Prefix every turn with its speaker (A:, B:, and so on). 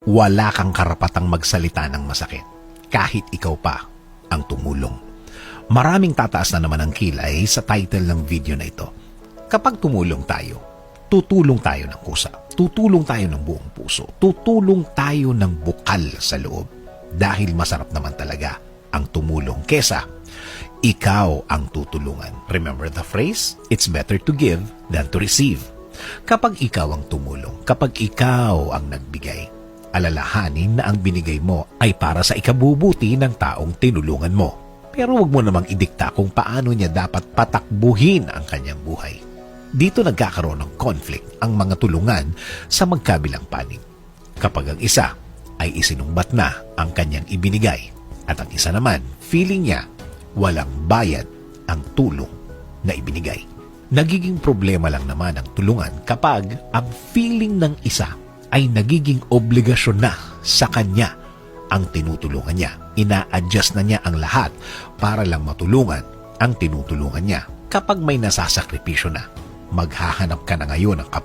A: wala kang karapatang magsalita ng masakit, kahit ikaw pa ang tumulong. Maraming tataas na naman ang kilay sa title ng video na ito. Kapag tumulong tayo, tutulong tayo ng kusa, tutulong tayo ng buong puso, tutulong tayo ng bukal sa loob. Dahil masarap naman talaga ang tumulong kesa ikaw ang tutulungan. Remember the phrase? It's better to give than to receive. Kapag ikaw ang tumulong, kapag ikaw ang nagbigay, alalahanin na ang binigay mo ay para sa ikabubuti ng taong tinulungan mo. Pero wag mo namang idikta kung paano niya dapat patakbuhin ang kanyang buhay. Dito nagkakaroon ng conflict ang mga tulungan sa magkabilang panig. Kapag ang isa ay isinumbat na ang kanyang ibinigay at ang isa naman, feeling niya walang bayad ang tulong na ibinigay. Nagiging problema lang naman ang tulungan kapag ang feeling ng isa ay nagiging obligasyon na sa kanya ang tinutulungan niya. Ina-adjust na niya ang lahat para lang matulungan ang tinutulungan niya. Kapag may nasasakripisyo na, maghahanap ka na ngayon ng kapatid